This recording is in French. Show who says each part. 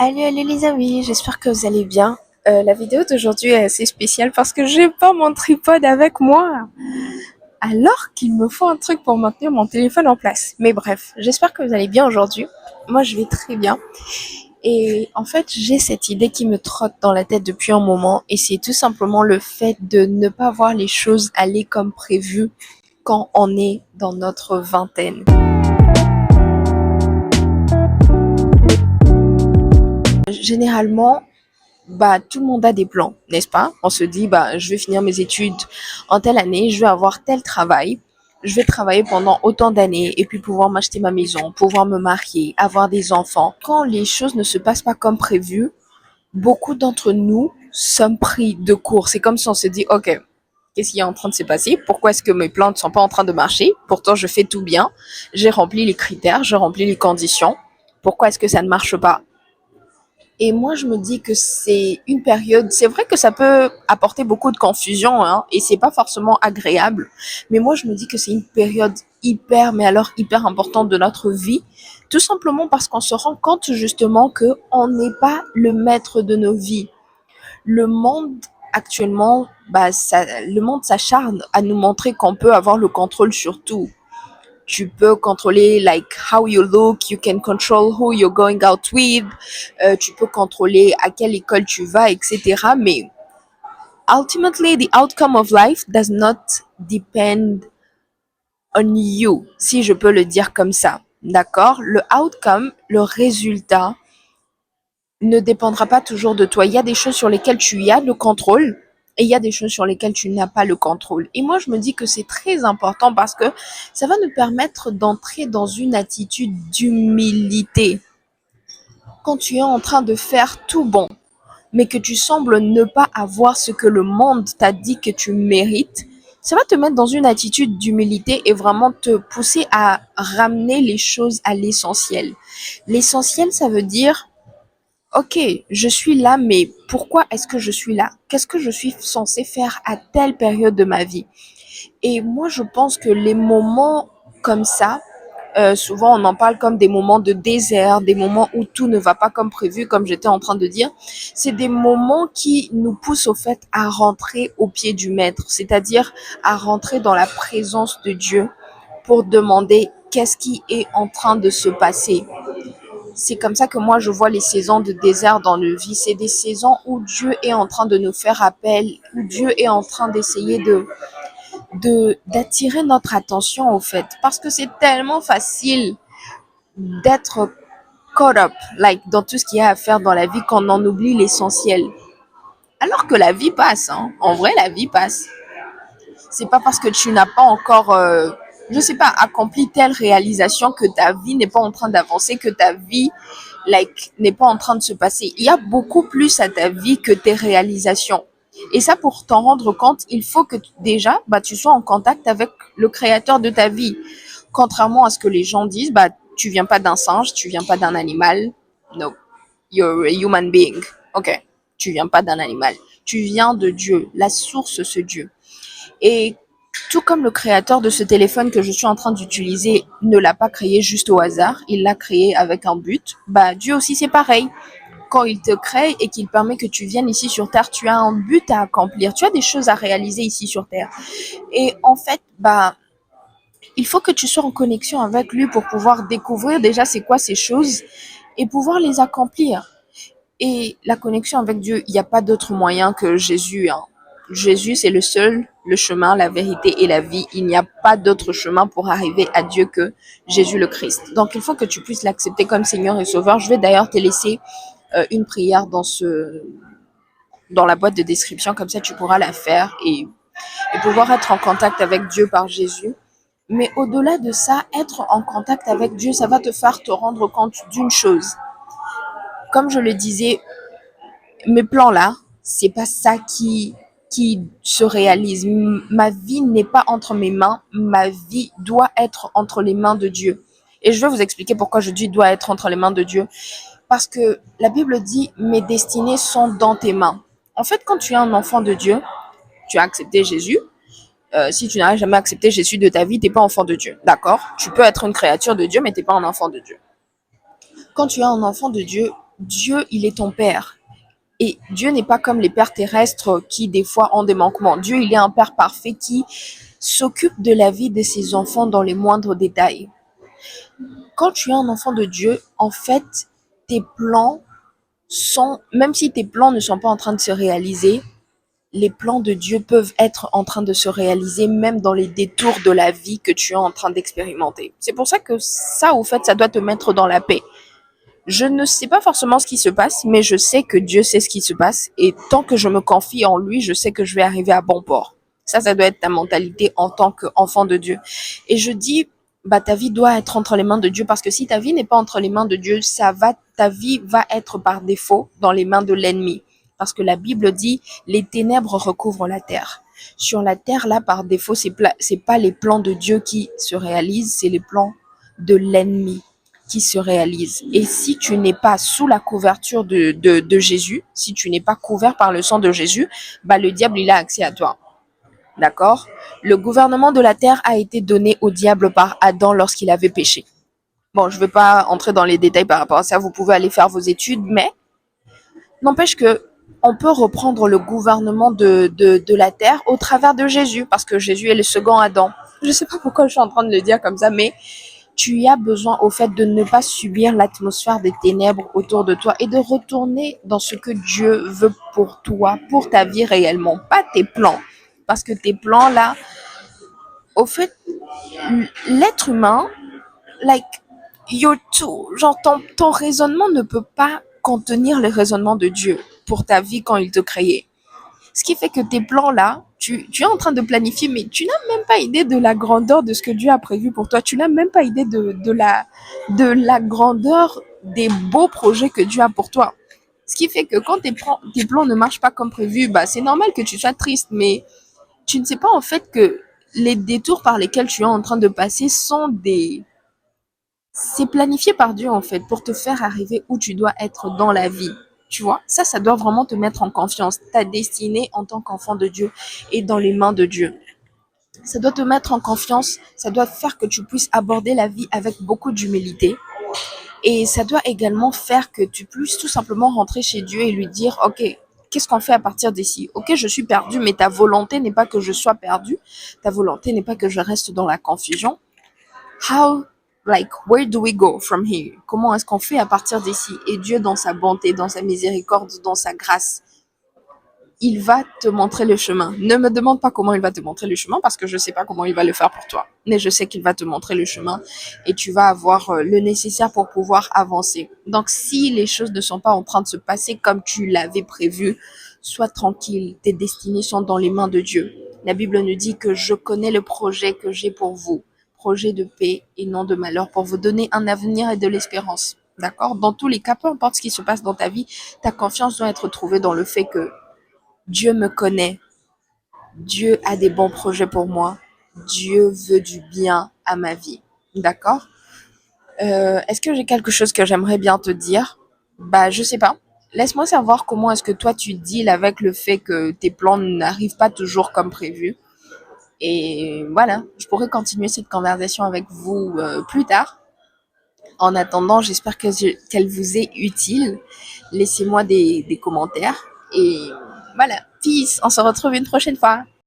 Speaker 1: Allez les amis, j'espère que vous allez bien. La vidéo d'aujourd'hui est assez spéciale parce que j'ai pas mon tripod avec moi. Alors qu'il me faut un truc pour maintenir mon téléphone en place. Mais bref, j'espère que vous allez bien aujourd'hui. Moi je vais très bien. Et en fait, j'ai cette idée qui me trotte dans la tête depuis un moment et c'est tout simplement le fait de ne pas voir les choses aller comme prévu quand on est dans notre vingtaine. Généralement, tout le monde a des plans, n'est-ce pas? On se dit, je vais finir mes études en telle année, je vais avoir tel travail, je vais travailler pendant autant d'années et puis pouvoir m'acheter ma maison, pouvoir me marier, avoir des enfants. Quand les choses ne se passent pas comme prévu, beaucoup d'entre nous sommes pris de court. C'est comme si on se dit, OK, qu'est-ce qui est en train de se passer? Pourquoi est-ce que mes plans ne sont pas en train de marcher? Pourtant, je fais tout bien. J'ai rempli les critères, j'ai rempli les conditions. Pourquoi est-ce que ça ne marche pas? Et moi, je me dis que c'est une période, c'est vrai que ça peut apporter beaucoup de confusion, hein, et c'est pas forcément agréable. Mais moi, je me dis que c'est une période hyper, mais alors hyper importante de notre vie. Tout simplement parce qu'on se rend compte justement que on n'est pas le maître de nos vies. Le monde actuellement, le monde s'acharne à nous montrer qu'on peut avoir le contrôle sur tout. Tu peux contrôler like how you look, you can control who you're going out with, tu peux contrôler à quelle école tu vas, etc. Mais ultimately, the outcome of life does not depend on you, si je peux le dire comme ça. D'accord? Le outcome, le résultat, ne dépendra pas toujours de toi. Il y a des choses sur lesquelles tu as le contrôle et il y a des choses sur lesquelles tu n'as pas le contrôle. Et moi, je me dis que c'est très important parce que ça va nous permettre d'entrer dans une attitude d'humilité. Quand tu es en train de faire tout bon, mais que tu sembles ne pas avoir ce que le monde t'a dit que tu mérites, ça va te mettre dans une attitude d'humilité et vraiment te pousser à ramener les choses à l'essentiel. L'essentiel, ça veut dire OK, je suis là, mais pourquoi est-ce que je suis là? Qu'est-ce que je suis censée faire à telle période de ma vie? Et moi, je pense que les moments comme ça, souvent on en parle comme des moments de désert, des moments où tout ne va pas comme prévu, comme j'étais en train de dire. C'est des moments qui nous poussent au fait à rentrer au pied du maître, c'est-à-dire à rentrer dans la présence de Dieu pour demander qu'est-ce qui est en train de se passer. C'est comme ça que moi je vois les saisons de désert dans nos vies. C'est des saisons où Dieu est en train de nous faire appel, où Dieu est en train d'essayer d'attirer notre attention au fait. Parce que c'est tellement facile d'être caught up, like, dans tout ce qu'il y a à faire dans la vie qu'on en oublie l'essentiel. Alors que la vie passe, hein. En vrai, la vie passe. C'est pas parce que tu n'as pas encore, je sais pas, accompli telle réalisation que ta vie n'est pas en train d'avancer, que ta vie n'est pas en train de se passer. Il y a beaucoup plus à ta vie que tes réalisations. Et ça, pour t'en rendre compte, il faut que déjà, tu sois en contact avec le créateur de ta vie. Contrairement à ce que les gens disent, tu viens pas d'un singe, tu viens pas d'un animal. No, you're a human being. Ok, tu viens pas d'un animal. Tu viens de Dieu, la source, ce Dieu. Et tout comme le créateur de ce téléphone que je suis en train d'utiliser ne l'a pas créé juste au hasard, il l'a créé avec un but, Dieu aussi c'est pareil. Quand il te crée et qu'il permet que tu viennes ici sur Terre, tu as un but à accomplir, tu as des choses à réaliser ici sur Terre. Et en fait, il faut que tu sois en connexion avec lui pour pouvoir découvrir déjà c'est quoi ces choses et pouvoir les accomplir. Et la connexion avec Dieu, il n'y a pas d'autre moyen que Jésus, hein. Jésus, c'est le seul, le chemin, la vérité et la vie. Il n'y a pas d'autre chemin pour arriver à Dieu que Jésus le Christ. Donc, il faut que tu puisses l'accepter comme Seigneur et Sauveur. Je vais d'ailleurs te laisser une prière dans la boîte de description. Comme ça, tu pourras la faire et pouvoir être en contact avec Dieu par Jésus. Mais au-delà de ça, être en contact avec Dieu, ça va te faire te rendre compte d'une chose. Comme je le disais, mes plans là, c'est pas ça qui se réalise. Ma vie n'est pas entre mes mains, ma vie doit être entre les mains de Dieu. Et je vais vous expliquer pourquoi je dis doit être entre les mains de Dieu. Parce que la Bible dit mes destinées sont dans tes mains. En fait, quand tu es un enfant de Dieu, tu as accepté Jésus. Si tu n'as jamais accepté Jésus de ta vie, t'es pas enfant de Dieu, d'accord? Tu peux être une créature de Dieu, mais t'es pas un enfant de Dieu. Quand tu es un enfant de Dieu, Dieu, il est ton père. Et Dieu n'est pas comme les pères terrestres qui, des fois, ont des manquements. Dieu, il est un père parfait qui s'occupe de la vie de ses enfants dans les moindres détails. Quand tu es un enfant de Dieu, en fait, tes plans même si tes plans ne sont pas en train de se réaliser, les plans de Dieu peuvent être en train de se réaliser même dans les détours de la vie que tu es en train d'expérimenter. C'est pour ça que ça, au fait, ça doit te mettre dans la paix. Je ne sais pas forcément ce qui se passe, mais je sais que Dieu sait ce qui se passe. Et tant que je me confie en lui, je sais que je vais arriver à bon port. Ça doit être ta mentalité en tant qu'enfant de Dieu. Et je dis, bah, ta vie doit être entre les mains de Dieu parce que si ta vie n'est pas entre les mains de Dieu, ta vie va être par défaut dans les mains de l'ennemi. Parce que la Bible dit, les ténèbres recouvrent la terre. Sur la terre, là, par défaut, c'est pas les plans de Dieu qui se réalisent, c'est les plans de l'ennemi qui se réalisent. Et si tu n'es pas sous la couverture de Jésus, si tu n'es pas couvert par le sang de Jésus, bah, le diable, il a accès à toi. D'accord? Le gouvernement de la terre a été donné au diable par Adam lorsqu'il avait péché. Bon, je ne vais pas entrer dans les détails par rapport à ça, vous pouvez aller faire vos études, mais n'empêche que on peut reprendre le gouvernement de la terre au travers de Jésus, parce que Jésus est le second Adam. Je ne sais pas pourquoi je suis en train de le dire comme ça, mais tu as besoin au fait de ne pas subir l'atmosphère des ténèbres autour de toi et de retourner dans ce que Dieu veut pour toi, pour ta vie réellement, pas tes plans. Parce que tes plans là, au fait, l'être humain, like, you're too, genre ton raisonnement ne peut pas contenir le raisonnement de Dieu pour ta vie quand il te créait. Ce qui fait que tes plans là, tu es en train de planifier, mais tu n'as même pas idée de la grandeur de ce que Dieu a prévu pour toi. Tu n'as même pas idée de la grandeur des beaux projets que Dieu a pour toi. Ce qui fait que quand tes plans ne marchent pas comme prévu, bah, c'est normal que tu sois triste, mais tu ne sais pas en fait que les détours par lesquels tu es en train de passer c'est planifié par Dieu en fait pour te faire arriver où tu dois être dans la vie. Tu vois, ça doit vraiment te mettre en confiance. Ta destinée en tant qu'enfant de Dieu est dans les mains de Dieu. Ça doit te mettre en confiance, ça doit faire que tu puisses aborder la vie avec beaucoup d'humilité. Et ça doit également faire que tu puisses tout simplement rentrer chez Dieu et lui dire, OK, qu'est-ce qu'on fait à partir d'ici? OK, je suis perdu, mais ta volonté n'est pas que je sois perdu. Ta volonté n'est pas que je reste dans la confusion. How, like, where do we go from here? Comment est-ce qu'on fait à partir d'ici? Et Dieu, dans sa bonté, dans sa miséricorde, dans sa grâce, il va te montrer le chemin. Ne me demande pas comment il va te montrer le chemin parce que je ne sais pas comment il va le faire pour toi. Mais je sais qu'il va te montrer le chemin et tu vas avoir le nécessaire pour pouvoir avancer. Donc, si les choses ne sont pas en train de se passer comme tu l'avais prévu, sois tranquille. Tes destinées sont dans les mains de Dieu. La Bible nous dit que je connais le projet que j'ai pour vous. Projet de paix et non de malheur pour vous donner un avenir et de l'espérance. D'accord? Dans tous les cas, peu importe ce qui se passe dans ta vie, ta confiance doit être trouvée dans le fait que Dieu me connaît. Dieu a des bons projets pour moi. Dieu veut du bien à ma vie. D'accord? Est-ce que j'ai quelque chose que j'aimerais bien te dire? Bah, je sais pas. Laisse-moi savoir comment est-ce que toi tu deals avec le fait que tes plans n'arrivent pas toujours comme prévu. Et voilà, je pourrais continuer cette conversation avec vous plus tard. En attendant, j'espère qu'elle vous est utile. Laissez-moi des commentaires. Et voilà, peace, on se retrouve une prochaine fois.